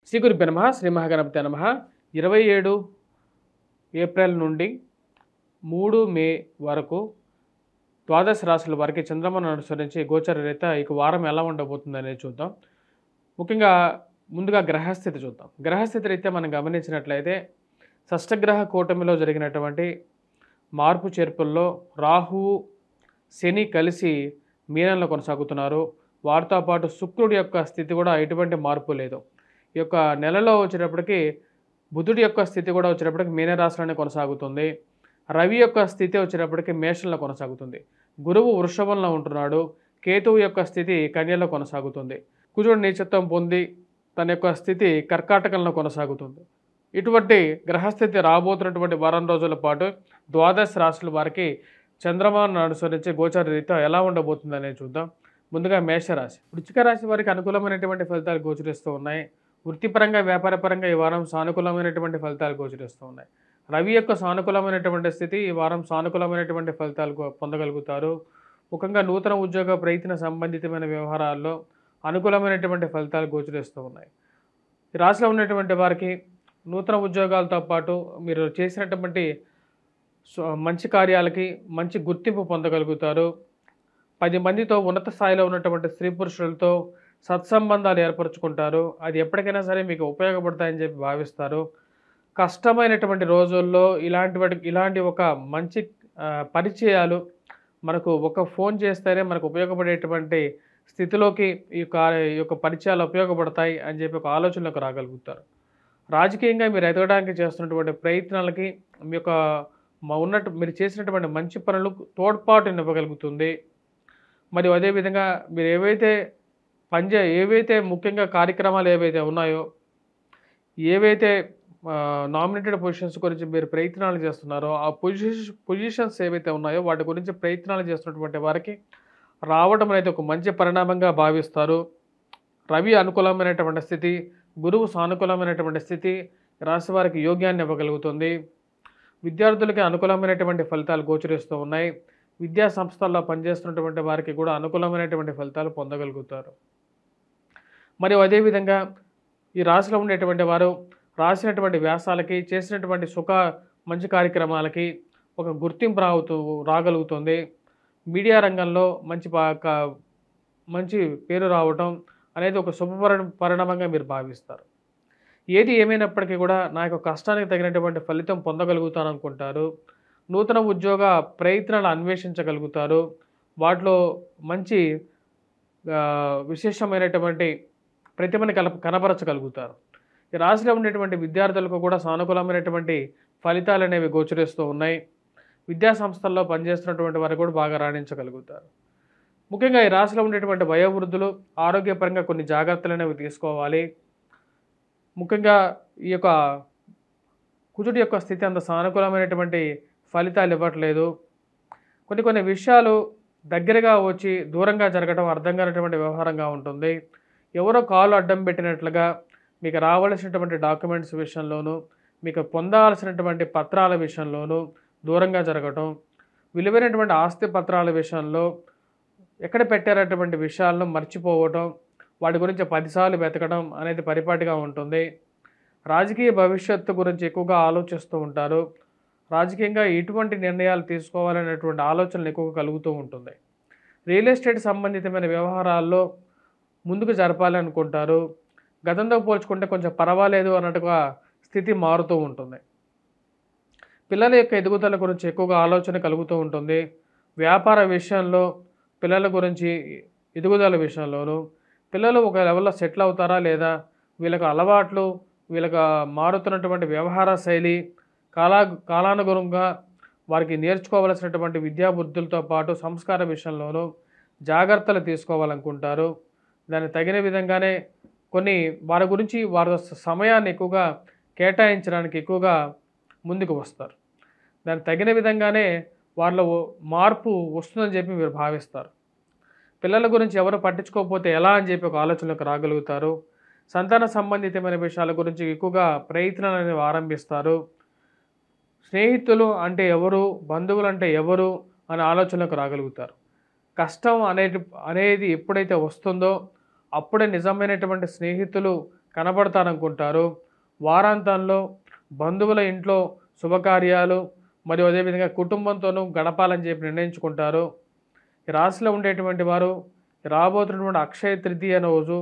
శ్రీ గురుభ్యో నమః. శ్రీ మహాగణపతే నమః. 27 ఏప్రిల్ నుండి 3 మే వరకు ద్వాదశ రాశుల వారికి చంద్రమాను అనుసరించి గోచర రీత్యా ఈ వారం ఎలా ఉండబోతుంది అనేది చూద్దాం. ముఖ్యంగా ముందుగా గ్రహస్థితి చూద్దాం. గ్రహస్థితి రీత్యా మనం గమనించినట్లయితే షష్టగ్రహ కూటమిలో జరిగినటువంటి మార్పు చేర్పుల్లో రాహువు శని కలిసి మీనంలో కొనసాగుతున్నారు. వారితో పాటు శుక్రుడి యొక్క స్థితి కూడా ఎటువంటి మార్పు లేదు. ఈ యొక్క నెలలో వచ్చేటప్పటికి బుధుడి యొక్క స్థితి కూడా వచ్చేటప్పటికి మీనరాశిలోనే కొనసాగుతుంది. రవి యొక్క స్థితి వచ్చేటప్పటికి మేషంలో కొనసాగుతుంది. గురువు వృషభంలో ఉంటున్నాడు. కేతువు యొక్క స్థితి కన్యలో కొనసాగుతుంది. కుజుడు నీచత్వం పొంది తన యొక్క స్థితి కర్కాటకంలో కొనసాగుతుంది. ఇటువంటి గ్రహస్థితి రాబోతున్నటువంటి వారం రోజుల పాటు ద్వాదశ రాశుల వారికి చంద్రమాను అనుసరించి గోచర రీత్యా ఎలా ఉండబోతుంది అనేది చూద్దాం. ముందుగా మేషరాశి. వృశ్చిక రాశి వారికి అనుకూలమైనటువంటి ఫలితాలు గోచరిస్తూ ఉన్నాయి. వృత్తిపరంగా వ్యాపారపరంగా ఈ వారం సానుకూలమైనటువంటి ఫలితాలు గోచరిస్తూ ఉన్నాయి. రవి యొక్క సానుకూలమైనటువంటి స్థితి ఈ వారం సానుకూలమైనటువంటి ఫలితాలు పొందగలుగుతారు. ముఖ్యంగా నూతన ఉద్యోగ ప్రయత్న సంబంధితమైన వ్యవహారాల్లో అనుకూలమైనటువంటి ఫలితాలు గోచరిస్తూ ఉన్నాయి. ఈ రాశిలో ఉన్నటువంటి వారికి నూతన ఉద్యోగాలతో పాటు మీరు చేసినటువంటి మంచి కార్యాలకి మంచి గుర్తింపు పొందగలుగుతారు. 10 మందితో ఉన్నత స్థాయిలో ఉన్నటువంటి స్త్రీ పురుషులతో సత్సంబంధాలు ఏర్పరచుకుంటారు. అది ఎప్పటికైనా సరే మీకు ఉపయోగపడతాయని చెప్పి భావిస్తారు. కష్టమైనటువంటి రోజుల్లో ఇలాంటి ఒక మంచి పరిచయాలు మనకు ఒక ఫోన్ చేస్తేనే మనకు ఉపయోగపడేటువంటి స్థితిలోకి ఈ యొక్క పరిచయాలు ఉపయోగపడతాయి అని చెప్పి ఒక ఆలోచనలోకి రాగలుగుతారు. రాజకీయంగా మీరు ఎదగడానికి చేస్తున్నటువంటి ప్రయత్నాలకి మీ యొక్క మీరు చేసినటువంటి మంచి పనులు తోడ్పాటు ఇవ్వగలుగుతుంది. మరియు అదేవిధంగా మీరు ఏవైతే ముఖ్యంగా కార్యక్రమాలు ఏవైతే ఉన్నాయో, ఏవైతే నామినేటెడ్ పొజిషన్స్ గురించి మీరు ప్రయత్నాలు చేస్తున్నారో ఆ పొజిషన్స్ ఏవైతే ఉన్నాయో వాటి గురించి ప్రయత్నాలు చేస్తున్నటువంటి వారికి రావడం అనేది ఒక మంచి పరిణామంగా భావిస్తారు. రవి అనుకూలమైనటువంటి స్థితి, గురువు సానుకూలమైనటువంటి స్థితి రాశి వారికి యోగ్యాన్ని ఇవ్వగలుగుతుంది. విద్యార్థులకి అనుకూలమైనటువంటి ఫలితాలు గోచరిస్తూ ఉన్నాయి. విద్యా సంస్థల్లో పనిచేస్తున్నటువంటి వారికి కూడా అనుకూలమైనటువంటి ఫలితాలు పొందగలుగుతారు. మరియు అదేవిధంగా ఈ రాశిలో ఉండేటువంటి వారు రాసినటువంటి వ్యాసాలకి చేసినటువంటి మంచి కార్యక్రమాలకి ఒక గుర్తింపు రాగలుగుతుంది. మీడియా రంగంలో మంచి పేరు రావటం అనేది ఒక పరిణామంగా మీరు భావిస్తారు. ఏది ఏమైనప్పటికీ కూడా నా యొక్క కష్టానికి తగినటువంటి ఫలితం పొందగలుగుతాను అనుకుంటారు. నూతన ఉద్యోగ ప్రయత్నాలు అన్వేషించగలుగుతారు. వాటిలో మంచి విశేషమైనటువంటి ప్రతిభని కనబరచగలుగుతారు. ఈ రాశిలో ఉండేటువంటి విద్యార్థులకు కూడా సానుకూలమైనటువంటి ఫలితాలు అనేవి గోచరిస్తూ ఉన్నాయి. విద్యా సంస్థల్లో పనిచేస్తున్నటువంటి వారు కూడా బాగా రాణించగలుగుతారు. ముఖ్యంగా ఈ రాశిలో ఉండేటువంటి వయోవృద్ధులు ఆరోగ్యపరంగా కొన్ని జాగ్రత్తలు అనేవి తీసుకోవాలి. ముఖ్యంగా ఈ యొక్క కుజుడి యొక్క స్థితి అంత సానుకూలమైనటువంటి ఫలితాలు ఇవ్వట్లేదు. కొన్ని విషయాలు దగ్గరగా వచ్చి దూరంగా జరగడం అర్థం కానటువంటి వ్యవహారంగా ఉంటుంది. ఎవరో కాలు అడ్డం పెట్టినట్లుగా మీకు రావాల్సినటువంటి డాక్యుమెంట్స్ విషయంలోనూ మీకు పొందాల్సినటువంటి పత్రాల విషయంలోనూ దూరంగా జరగటం, విలువైనటువంటి ఆస్తి పత్రాల విషయంలో ఎక్కడ పెట్టారటువంటి విషయాలను మర్చిపోవటం, వాటి గురించి 10 సార్లు వెతకడం అనేది పరిపాటిగా ఉంటుంది. రాజకీయ భవిష్యత్తు గురించి ఎక్కువగా ఆలోచిస్తూ ఉంటారు. రాజకీయంగా ఎటువంటి నిర్ణయాలు తీసుకోవాలనేటువంటి ఆలోచనలు ఎక్కువగా కలుగుతూ ఉంటుంది. రియల్ ఎస్టేట్ సంబంధితమైన వ్యవహారాల్లో ముందుకు జరపాలనుకుంటారు. గతంతో పోల్చుకుంటే కొంచెం పర్వాలేదు అన్నట్టుగా స్థితి మారుతూ ఉంటుంది. పిల్లల యొక్క ఎదుగుదల గురించి ఎక్కువగా ఆలోచన కలుగుతూ ఉంటుంది. వ్యాపార విషయంలో పిల్లల గురించి ఎదుగుదల విషయంలోనూ పిల్లలు ఒక లెవెల్లో సెటిల్ అవుతారా లేదా, వీళ్ళకి అలవాట్లు, వీళ్ళకి మారుతున్నటువంటి వ్యవహార శైలి కాలానుగుణంగా వారికి నేర్చుకోవాల్సినటువంటి విద్యాబుద్ధులతో పాటు సంస్కార విషయంలోనూ జాగ్రత్తలు తీసుకోవాలనుకుంటారు. దానికి తగిన విధంగానే వారి గురించి వారి సమయాన్ని ఎక్కువగా కేటాయించడానికి ఎక్కువగా ముందుకు వస్తారు. దానికి తగిన విధంగానే వాళ్ళ మార్పు వస్తుందని చెప్పి మీరు భావిస్తారు. పిల్లల గురించి ఎవరు పట్టించుకోకపోతే ఎలా అని చెప్పి ఒక ఆలోచనలోకి రాగలుగుతారు. సంతాన సంబంధితమైన విషయాల గురించి ఎక్కువగా ప్రయత్నాలు అనేవి ఆరంభిస్తారు. స్నేహితులు అంటే ఎవరు, బంధువులు అంటే ఎవరు అనే ఆలోచనలోకి రాగలుగుతారు. కష్టం అనేది ఎప్పుడైతే వస్తుందో అప్పుడే నిజమైనటువంటి స్నేహితులు కనబడతారనుకుంటారు. వారాంతంలో బంధువుల ఇంట్లో శుభకార్యాలు మరియు అదేవిధంగా కుటుంబంతోనూ గడపాలని చెప్పి నిర్ణయించుకుంటారు. ఈ రాశిలో ఉండేటువంటి వారు రాబోతున్నటువంటి అక్షయ తృతీయ రోజు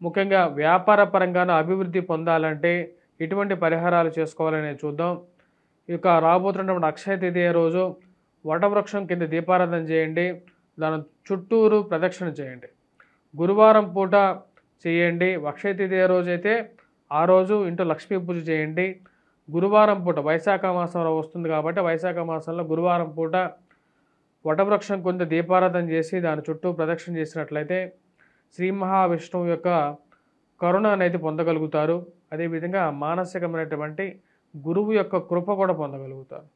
ముఖ్యంగా వ్యాపార పరంగాను అభివృద్ధి పొందాలంటే ఎటువంటి పరిహారాలు చేసుకోవాలని చూద్దాం. ఈ యొక్క రాబోతున్నటువంటి అక్షయ తృతీయ రోజు వటవృక్షం కింద దీపారాధన చేయండి. దాని చుట్టూరు ప్రదక్షిణ చేయండి. గురువారం పూట చేయండి. అక్షయ తృతీయ రోజు అయితే ఆ రోజు ఇంట్లో లక్ష్మీ పూజ చేయండి. గురువారం పూట వైశాఖ మాసం వస్తుంది కాబట్టి వైశాఖ మాసంలో గురువారం పూట వటవృక్షం కింద దీపారాధన చేసి దాని చుట్టూ ప్రదక్షిణ చేసినట్లయితే శ్రీ మహావిష్ణువు యొక్క కరుణ అనేది పొందగలుగుతారు. అదేవిధంగా మానసికమైనటువంటి గురువు యొక్క కృప కూడా పొందగలుగుతారు.